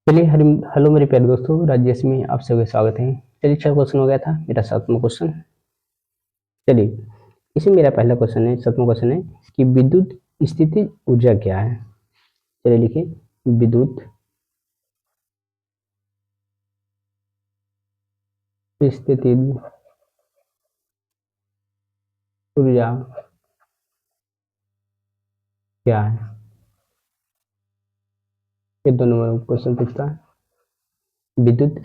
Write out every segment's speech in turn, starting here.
चलिए हेलो मेरे प्यारे दोस्तों, राजेश में आप सभी का स्वागत है। चलिए 6 क्वेश्चन हो गया था, मेरा 7वां क्वेश्चन। चलिए, इसमें मेरा पहला क्वेश्चन है, 7वां क्वेश्चन है कि विद्युत स्थितिज ऊर्जा क्या है। चलिए लिखिए, विद्युत स्थितिज ऊर्जा क्या है। ये 2 नंबर क्वेश्चन पूछता है, विद्युत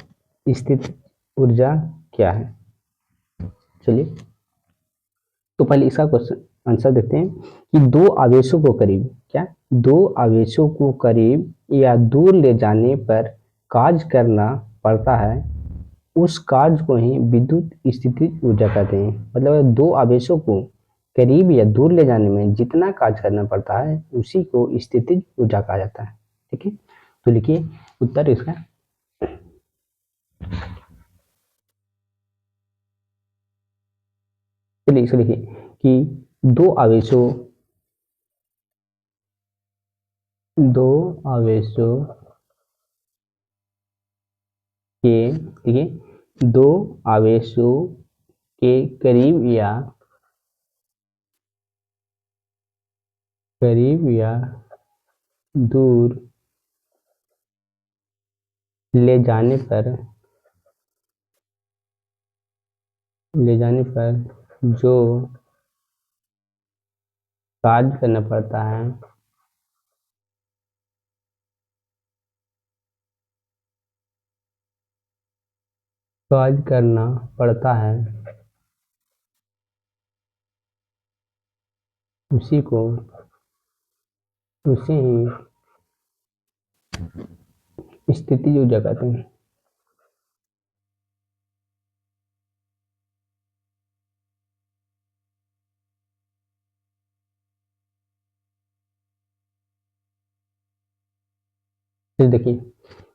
स्थितिज ऊर्जा क्या है। चलिए, तो पहले इसका क्वेश्चन आंसर देखते हैं कि दो आवेशों को करीब क्या, दो आवेशों को करीब या दूर ले जाने पर कार्य करना पड़ता है, उस कार्य को ही विद्युत स्थितिज ऊर्जा कहते हैं। मतलब दो आवेशों को करीब या दूर ले जाने में जितना कार्य करना पड़ता है उसी को स्थितिज ऊर्जा कहा जाता है। ठीक है, तो लिखिए उत्तर इसका। चलिए इसको लिखिए कि दो आवेशों के, देखिए, दो आवेशों के करीब या दूर ले जाने पर जो कार्य करना पड़ता है कार्य करना पड़ता है उसी को उसे ही स्थितिज ऊर्जा कहते हैं। फिर देखिए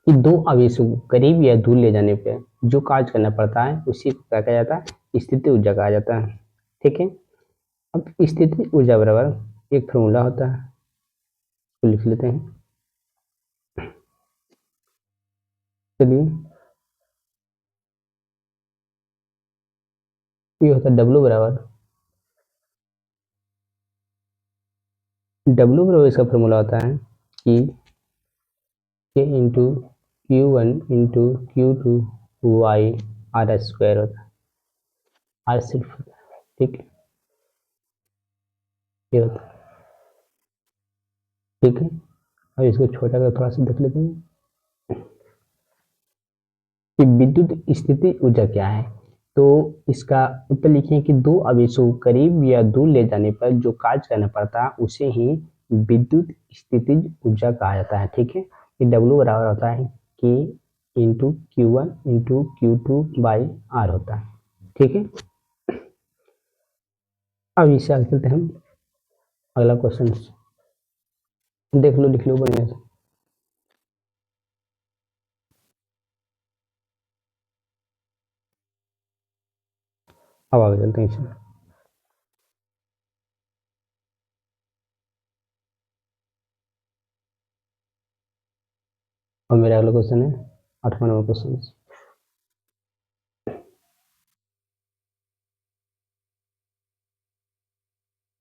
कि दो आवेशों को करीब या दूर ले जाने पर जो कार्य करना पड़ता है उसी को क्या कहा जाता है, स्थितिज ऊर्जा कहा जाता है। ठीक है, अब स्थितिज ऊर्जा बराबर एक फॉर्मूला होता है, तो लिख लेते हैं। चलिए, ये होता है डब्ल्यू बराबर इसका फॉर्मूला होता है कि k into Q1 into Q2 by r square होता है, आर सिर्फ होता है। ठीक है, ये होता है। ठीक है, अब इसको छोटा कर थोड़ा सा देख लेते हैं कि विद्युत स्थिति ऊर्जा क्या है। तो इसका उत्तर लिखिए कि दो आवेशों को करीब या दूर ले जाने पर जो कार्य करना पड़ता है उसे ही विद्युत स्थितिज ऊर्जा कहा जाता है। ठीक है, ये डब्ल्यू बराबर होता है कि into Q1 into Q2 by are होता है। ठीक है, अब इससे आगे चलते हैं हम अगला क्वेश्चन। देख लो, लिख लो बढ़िया से। अब आगे चलते हैं इसमें। और मेरा अगला क्वेश्चन है 8वां नंबर क्वेश्चन।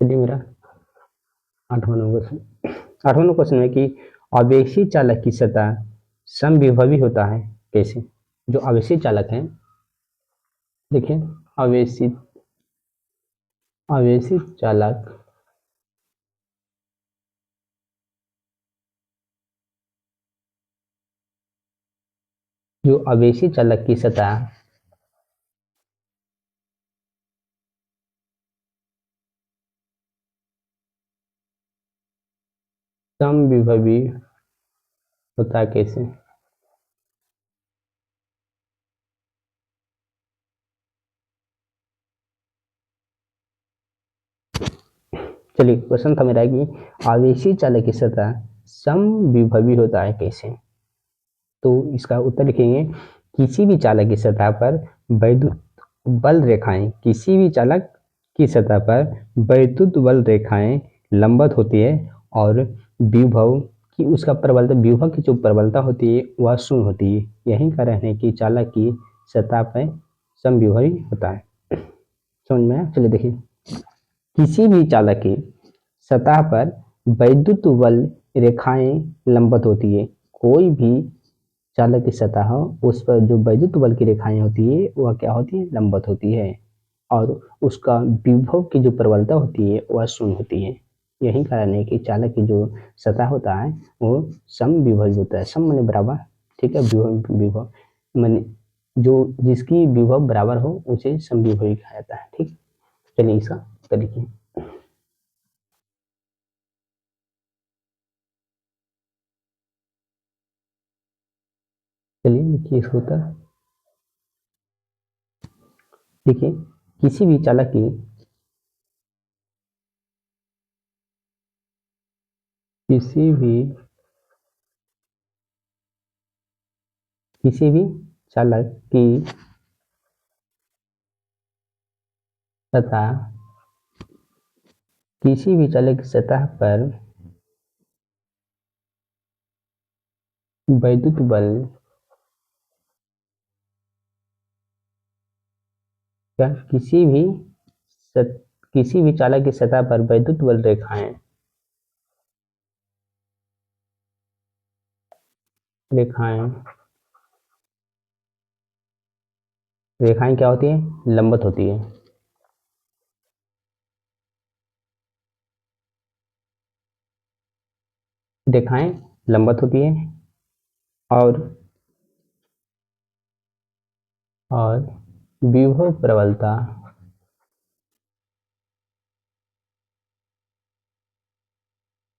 चलिए, मेरा 8वां क्वेश्चन है कि आवेशी चालक की सतह समविभवी होता है कैसे। जो आवेशी चालक है, देखिए, आवेशित आवेशित चालक जो आवेशी चालक की सतह समविभवी होता है कैसे। चलिए, क्वेश्चन था मेरा कि आवेशी चालक की सतह समविभवी होता है कैसे। तो इसका उत्तर लिखेंगे, किसी भी चालक की सतह पर वैद्युत बल रेखाएं किसी भी चालक की सतह पर वैद्युत बल रेखाएं लंबवत होती है और विभव कि उसका प्रबलता, विभव की जो प्रबलता होती है वह शून्य होती है। यही कारण है कि चालक की सतह पर समविभवी होता है। समझ में आया? चलिए देखिए, किसी भी चालक की सतह पर वैद्युत बल रेखाएं लंबवत होती है। कोई भी चालक की सतह हो उस पर जो वैद्युत बल की रेखाएं होती है वह क्या होती है? लंबवत होती है। और उसका विभव की जो प्रबलता होती है वह शून्य होती है। यही कारण है कि चालक की जो सतह होता है वो समविभव होता है। सम माने बराबर, ठीक है। विभव, विभव माने जो जिसकी विभव बराबर हो उसे समविभवी कहा जाता है। ठीक, चलिए इसका तरीके। चलिए देखिए इसका उत्तर। देखिए, किसी भी चालक की किसी भी किसी भी चालक की सतह किसी भी चालक की सतह पर वैद्युत बल क्या सत, किसी भी चालक की सतह पर वैद्युत बल रेखाएं रेखाएं क्या होती है? लंबवत होती है। रेखाएं लंबवत होती है और और विभव प्रबलता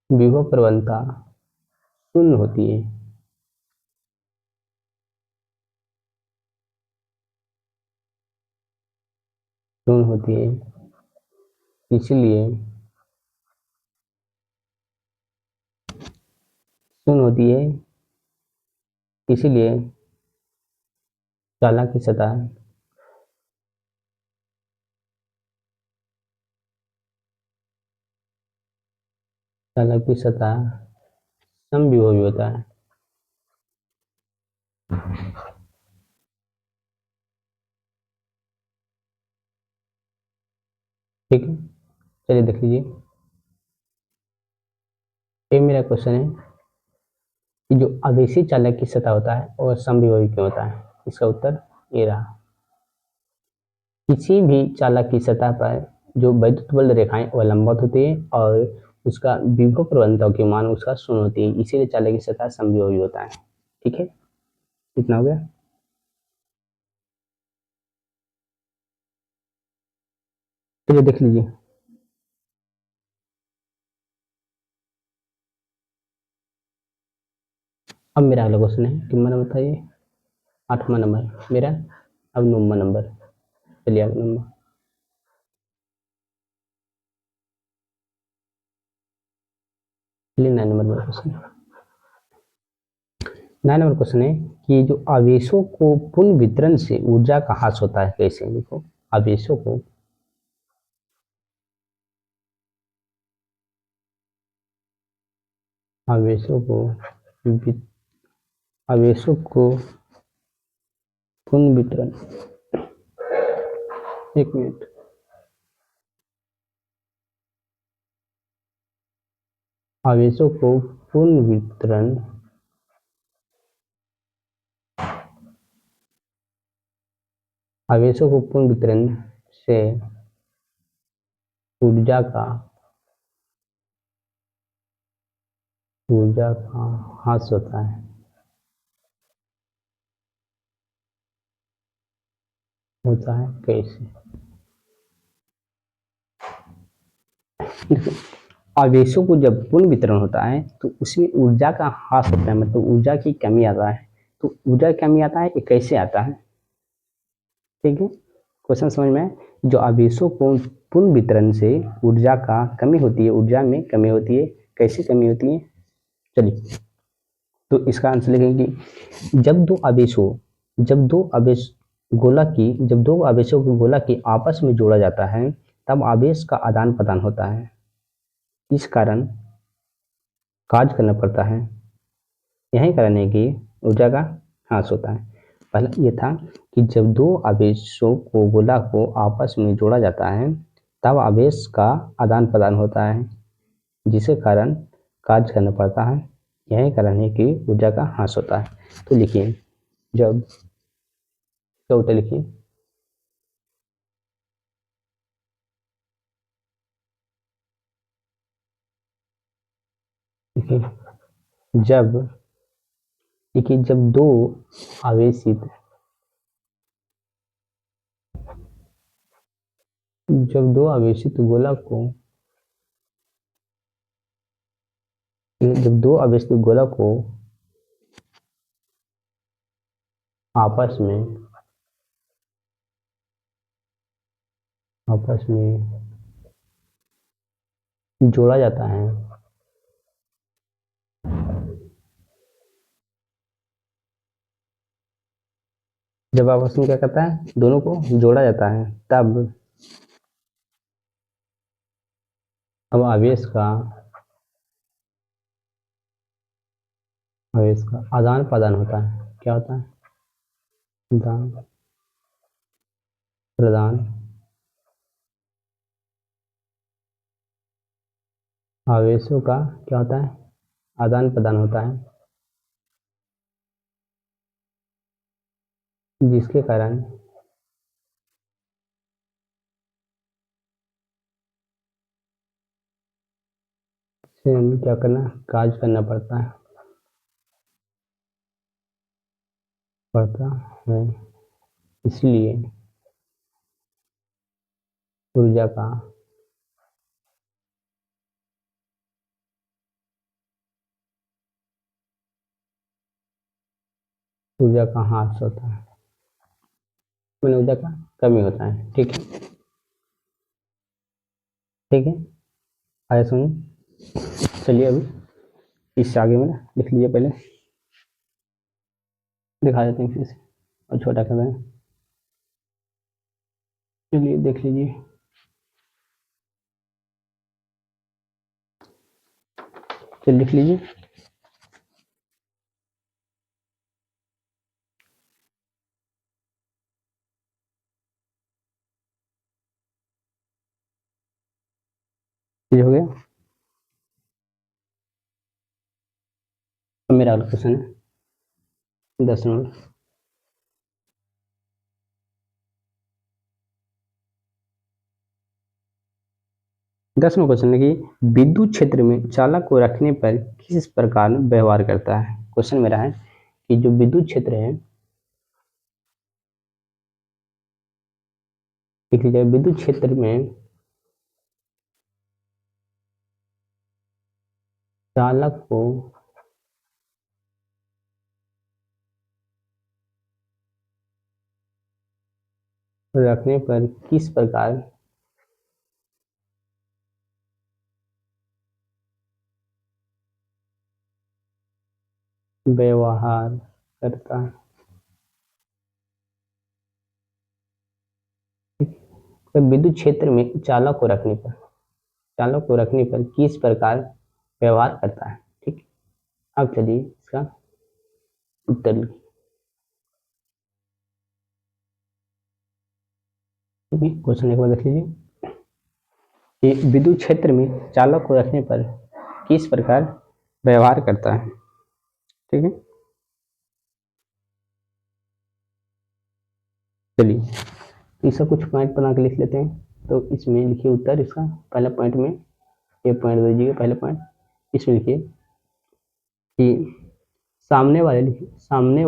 विभव प्रबलता शून्य होती है। शून्य होती है, इसलिए शून्य होती है इसलिए चालक की सतह चालक की सतह समविभवी होता है। ठीक है, चलिए देख लीजिए। ये मेरा क्वेश्चन है कि जो आवेशी चालक की सतह होता है और समविभवी क्यों होता है? इसका उत्तर ये रहा। किसी भी चालक की सतह पर जो वैद्युत बल रेखाएं वह लंबवत होती है और उसका विभव प्रवणता की मान उसका शून्य होती है, इसीलिए चालक की सतह समविभवी होता है। ठीक है, इतना हो गया। चलिए देख लीजिए। अब मेरा अगला क्वेश्चन है, कितना नंबर था ये? 8वां नंबर मेरा। अब 9वां नंबर। चलिए अगला नंबर। चलिए 9 नंबर मेरा क्वेश्चन। 9 नंबर क्वेश्चन है कि जो आवेशों को पुनः वितरण से ऊर्जा का ह्रास होता है कैसे? देखो, आवेशों को आवेशों को आवेशों को पुनः वितरण, एक मिनट। आवेशों को पुनः वितरण आवेशों को पुनः वितरण से ऊर्जा का ह्रास होता है। होता है कैसे? आवेशों को जब पुनः वितरण होता है तो उसमें ऊर्जा का ह्रास होता है, मतलब ऊर्जा की कमी आता है। तो ऊर्जा की कमी आता है, ये कैसे आता है? ठीक है, क्वेश्चन समझ में आए? जो आवेशों को पुनः वितरण से ऊर्जा का कमी होती है, ऊर्जा में कमी होती है। कैसे कमी होती है? चलिए, तो इसका आंसर लिखेंगे कि जब दो आवेश जब दो आवेशों को गोला की आपस में जोड़ा जाता है तब आवेश का आदान प्रदान होता है। इस कारण कार्य करना पड़ता है, यही कारण है कि ऊर्जा का ह्रास होता है। पहला ये था कि जब दो आवेशों को गोला को आपस में जोड़ा जाता है तब आवेश का आदान प्रदान होता है, जिसके कारण कार्य करना पड़ता है, यही कारण है कि ऊर्जा का ह्रास होता है। तो लिखिए, जब क्या होता है, लिखिए लिखिए जब देखिए आवेशित जब दो आवेशित गोला को जब दो आवेशित गोला को आपस में आपस में जोड़ा जाता है जब आपस में क्या करता है, दोनों को जोड़ा जाता है, तब अब आवेश का आदान प्रदान होता है। क्या होता है? आदान प्रदान आवेशों का क्या होता है? आदान प्रदान होता है, जिसके कारण से हमें क्या करना, कार्य करना पड़ता है। इसलिए ऊर्जा का ह्रास होता है, मैंने ऊर्जा का कमी होता है। ठीक है, ठीक है, आगे सुनिए। चलिए अभी इससे आगे में लिख लीजिए, पहले दिखा देते हैं फिर से और छोटा कर दें। चलिए देख लीजिए, चलिए लिख लीजिए। ये हो गया। अब मेरा अगला क्वेश्चन है 10 नंबर। 10वां क्वेश्चन है कि विद्युत क्षेत्र में चालक को रखने पर किस प्रकार व्यवहार करता है। क्वेश्चन मेरा है कि जो विद्युत क्षेत्र है, लिख लीजिए, विद्युत क्षेत्र में चालक को रखने पर किस प्रकार व्यवहार करता है। तो विद्युत क्षेत्र में चालक को रखने पर किस प्रकार व्यवहार करता है। ठीक है, अब चलिए इसका उत्तर लिखिए। क्वेश्चन एक बार देख लीजिए कि विद्युत क्षेत्र में चालक को रखने पर किस प्रकार व्यवहार करता है। ठीक है, चलिए इसका कुछ पॉइंट बना के लिख लेते हैं। तो इसमें लिखिए उत्तर इसका, पहले पॉइंट में ये पॉइंट दीजिए, पहले पॉइंट इसमें लिखिए कि सामने वाले लिखिए, सामने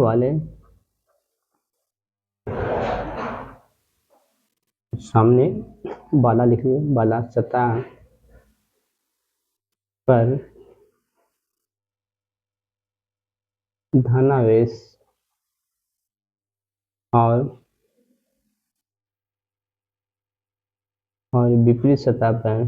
वाला लिखिए, वाला सतह पर धनावेश और विपरीत सतह पर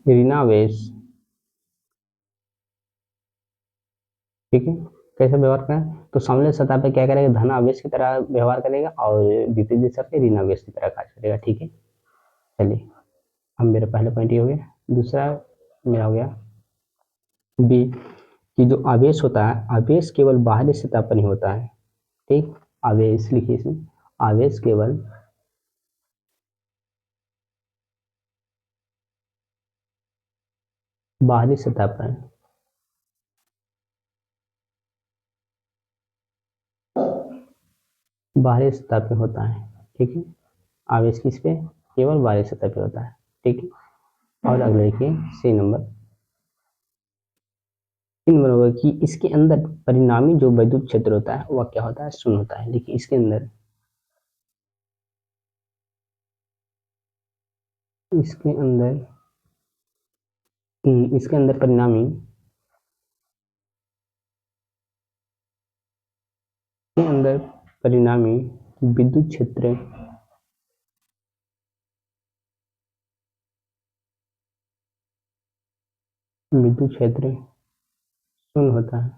ऋणावेश। ठीक है, कैसा व्यवहार करें, तो समतल सतह पे क्या करेगा, धन आवेश की तरह व्यवहार करेगा और विपरीत दिशा पे ऋण आवेश की तरह कार्य करेगा। ठीक है, चलिए अब मेरा पहला पॉइंट ये हो गया। दूसरा मेरा हो गया बी, कि जो आवेश होता है, आवेश केवल बाहरी सतह पर नहीं होता है। ठीक, आवेश लिखिए इसमें, आवेश केवल बाहरी सतह पर बाहरी सतह पे होता है। ठीक है, आवेश किस पे, केवल बाहरी सतह पे होता है। ठीक है, और अगले लिखिए सी नंबर, 3 नंबर होगा कि इसके अंदर परिणामी जो विद्युत क्षेत्र होता है वह क्या होता है, शून्य होता है। देखिए इसके अंदर परिणामी के अंदर परिणामी विद्युत क्षेत्र शून्य होता है।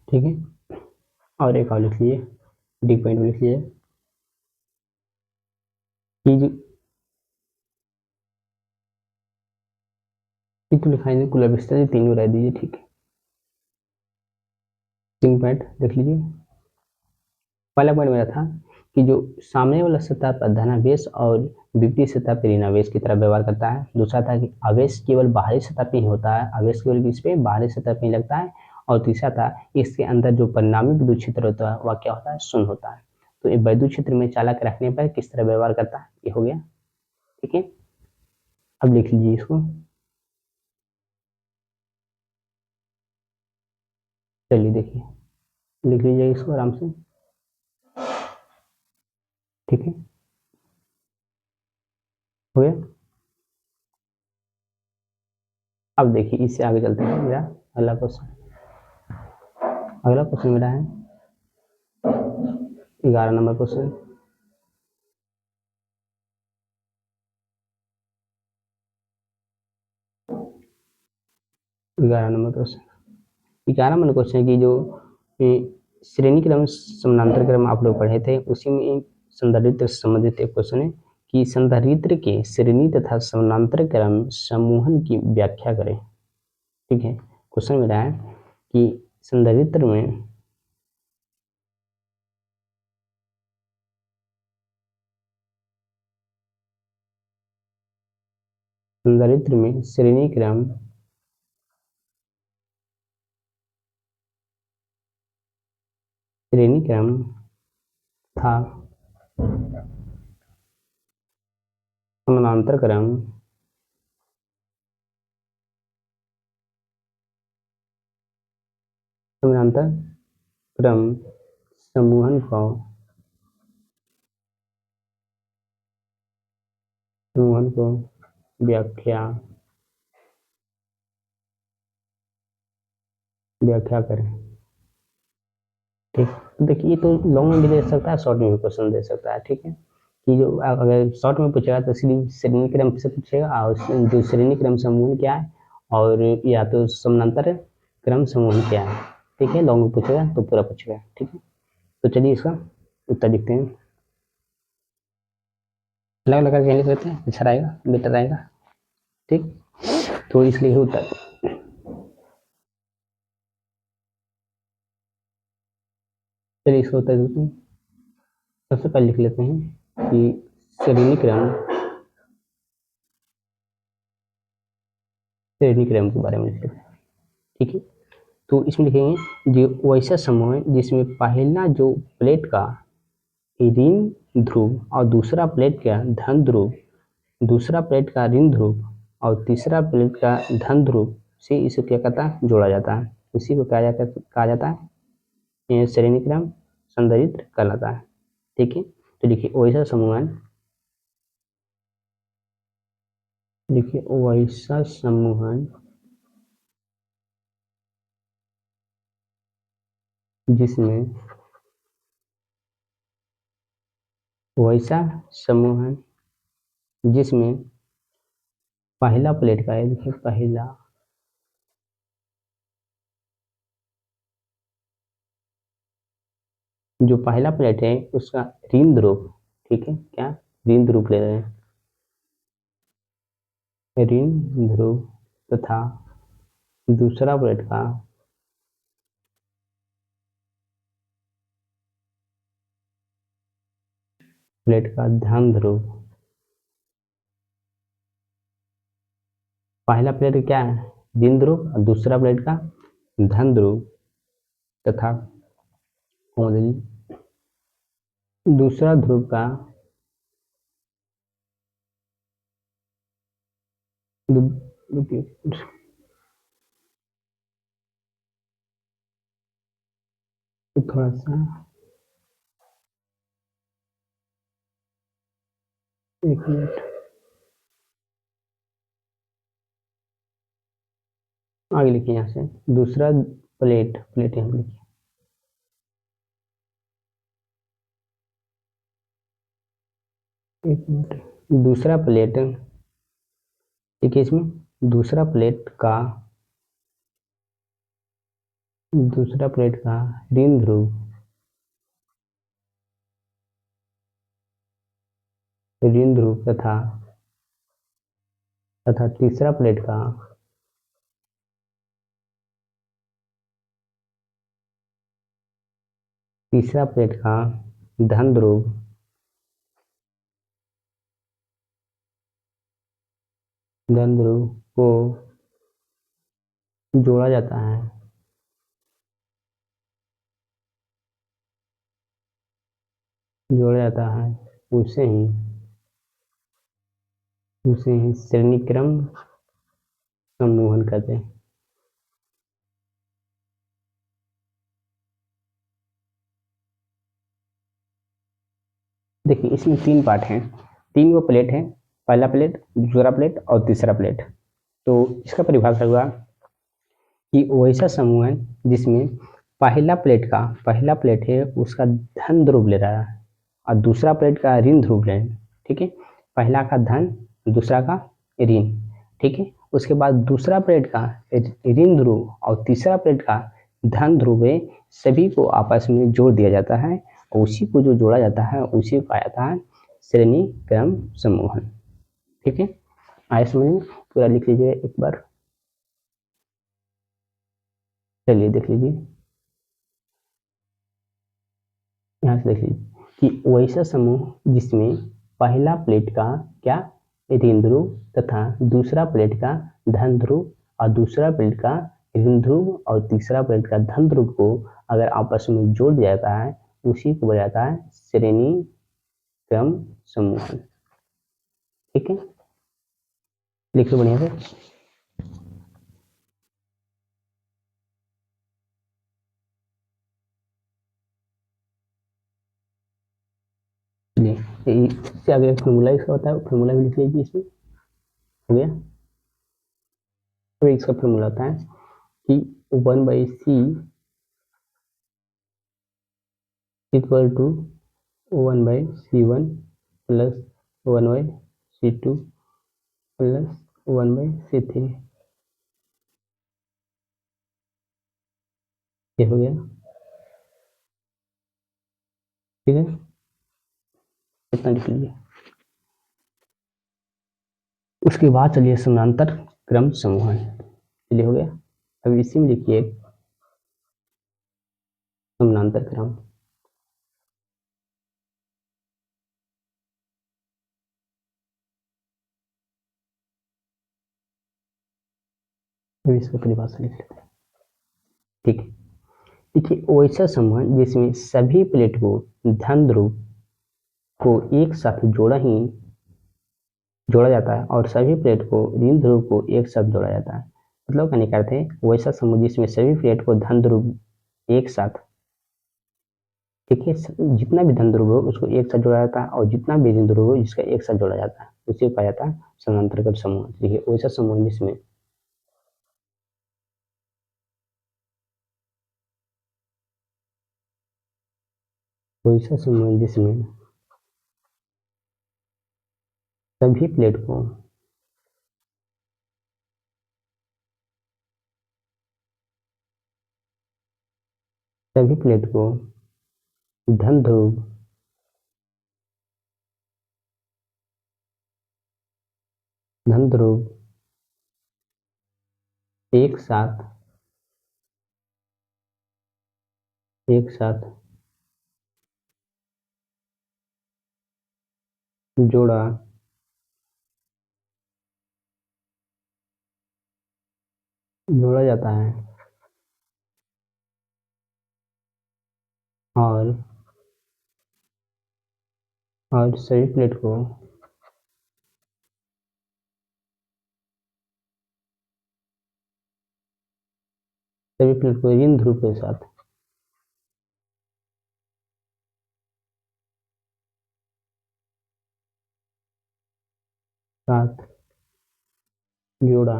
ठीक है, और एक और लिख लीजिए, डी पॉइंट लिख लीजिए कि जो तो लिखाई नहीं, कुल विस्तार तीनों रह दीजिए। ठीक है, 3 पॉइंट देख लीजिए। पहला पॉइंट मेरा था कि जो सामने वाला सतह पर धनावेश और विपरीत सतह पर ऋणावेश की तरह व्यवहार करता है। दूसरा था कि आवेश केवल बाहरी सतह पे ही होता है, आवेश केवल किस पे, बाहरी सतह पे ही लगता है। और तीसरा था इसके अंदर जो परिणामी विद्युत क्षेत्र होता है वह क्या होता है, शून्य होता है। तो ये विद्युत क्षेत्र में चालक रखने पर किस तरह व्यवहार करता है, ये हो गया। ठीक है, अब लिख लीजिए इसको, चलिए देखिए, लिख लीजिए इसको आराम से। ठीक है, हो गया। अब देखिए इससे आगे चलते हैं, मेरा अगला क्वेश्चन मेरा है 11 number question. 11 number question, 11 number question है कि जो श्रेणी क्रम समानांतर क्रम आप लोग पढ़े थे, उसी में संधारित्र से संबंधित एक क्वेश्चन है कि संधारित्र के श्रेणी तथा समानांतर क्रम समूहन की व्याख्या करें। ठीक है, क्वेश्चन मेरा है कि संधारित्र में श्रेणी क्रम था समानांतर क्रम समूहन को व्याख्या करें। ठीक, तो देखिए ये तो लॉन्ग में भी दे सकता है, शॉर्ट में भी क्वेश्चन दे सकता है। ठीक है, कि जो अगर शॉर्ट में पूछेगा तो सीधी श्रेणी क्रम से पूछेगा, और जो श्रेणी क्रम समूह क्या है, और या तो समानांतर क्रम समूह क्या है। ठीक है, लॉन्ग में पूछेगा तो पूरा पूछेगा। ठीक है, तो चलिए इसका उत्तर लिखते हैं, अलग अलग करके लिख लेते हैं, अच्छा रहेगा, बेटर रहेगा। ठीक, तो इसलिए उत्तर, चलिए इसका उत्तर लिखते हैं। सबसे पहले लिख लेते हैं कि श्रेणी क्रम के बारे में लिख लेते हैं। ठीक है, तो इसमें लिखेंगे जो वैसा समूह है जिसमें पहला जो प्लेट का ऋण ध्रुव और दूसरा प्लेट का धन ध्रुव, दूसरा प्लेट का ऋण ध्रुव और तीसरा प्लेट का धन ध्रुव से इसे क्या कहता है, जोड़ा जाता है। इसी को कहा जाता है श्रेणी क्रम संधारित्र कहलाता है। ठीक है, तो देखिए वैसा समूह है, देखिए वैसा समूह है जिसमें वैसा समूह है जिसमें पहला प्लेट का है, देखिए पहला जो पहला प्लेट है उसका ऋण ध्रुव, ठीक है, क्या ऋण ध्रुव ले रहे हैं, ऋण ध्रुव तथा दूसरा प्लेट का धन ध्रुव। पहला प्लेट क्या है, ऋण ध्रुव, और दूसरा प्लेट का धन ध्रुव तथा दूसरा ध्रुव का थोड़ा सा एक मिनट आगे लिखिए, यहाँ से दूसरा प्लेट यहाँ लिखिए, एक मिनट, दूसरा प्लेट, ठीक है, इसमें दूसरा प्लेट का ऋण ध्रुव तथा तीसरा प्लेट का धन ध्रुव को जोड़ा जाता है, उसे ही श्रेणी क्रम सम्मोहन कहते हैं। देखिए इसमें तीन पार्ट हैं, तीन वो प्लेट है, पहला प्लेट, दूसरा प्लेट और तीसरा प्लेट। तो इसका परिभाषा हुआ कि वो ऐसा समूह है जिसमें पहला प्लेट है उसका धन ध्रुव ले रहा है और दूसरा प्लेट का ऋण ध्रुव ले, ठीक है, पहला का धन, दूसरा का ऋण, ठीक है, उसके बाद दूसरा प्लेट का ऋण ध्रुव और तीसरा प्लेट का धन ध्रुव है, सभी को आपस में जोड़ दिया जाता है और उसी को जो जोड़ा जाता है उसी को कहा जाता है श्रेणी क्रम सम्मोहन, ठीक है। आइए समझ में, पूरा लिख लीजिए एक बार, चलिए देख लीजिए, यहाँ से देख लीजिए कि वैसा समूह जिसमें पहला प्लेट का क्या ऋण ध्रुव तथा दूसरा प्लेट का धन ध्रुव और दूसरा प्लेट का ऋण ध्रुव और तीसरा प्लेट का धन ध्रुव को अगर आपस में जोड़ दिया जाता है उसी को बोला जाता है श्रेणी क्रम सम्मोहन, ठीक है, लिख लो बढ़िया से। इससे आगे फॉर्मूला इसका होता है, फॉर्मूला भी लिख लीजिए, इसमें हो गया। तो इसका फॉर्मूला होता है कि 1/c equal to 1/c1 plus 1/c2 plus 1/c3, ये हो गया, ठीक है, इतना लिख लीजिए। उसके बाद चलिए समानांतर क्रम समूहन, चलिए हो गया। अब इसी में लिखिए समानांतर क्रम, इसका परिभाषा लिख लेते हैं, ठीक है। देखिए वैसा समूह जिसमें सभी प्लेट को धन ध्रुव को एक साथ जोड़ा जाता है और सभी प्लेट को ऋण ध्रुव को एक साथ जोड़ा जाता है, मतलब कहने का अर्थ है वैसा समूह जिसमें सभी प्लेट को धन ध्रुव एक साथ, ठीक है, जितना भी धन ध्रुव हो उसको एक साथ जोड़ा जाता है और जितना भी ऋण ध्रुव हो जिसका एक साथ जोड़ा जाता है उसे कहा जाता है समानांतर समूह। देखिए वैसा समूह जिसमें सभी प्लेट को धन ध्रुव एक साथ जोड़ा जाता है और सभी प्लेट को ऋण ध्रुव के साथ जोड़ा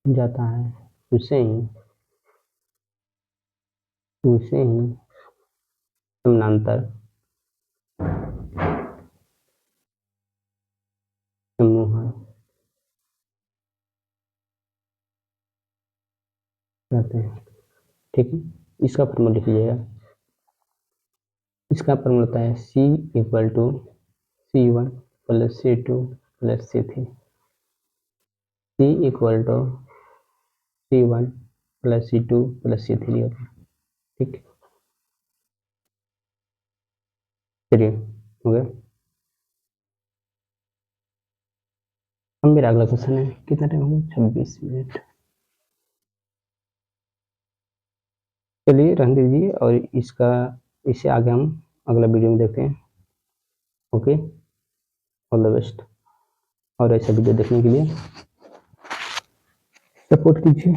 जाता है, उसे ही समानांतर समूह कहते हैं। ठीक है, इसका फॉर्मूला लिख लीजिएगा। इसका फॉर्मूला होता है C equal to C1 plus C2 plus C3। C equal to C1 plus C2 plus C3 होता है। ठीक, चलिए हो गया। अब मेरा अगला क्वेश्चन है, कितना टाइम हो गया? 26 मिनट। चलिए रहने दीजिए और इसे आगे हम अगला वीडियो में देखते हैं। Okay, all the best. और ऐसा वीडियो देखने के लिए सपोर्ट कीजिए।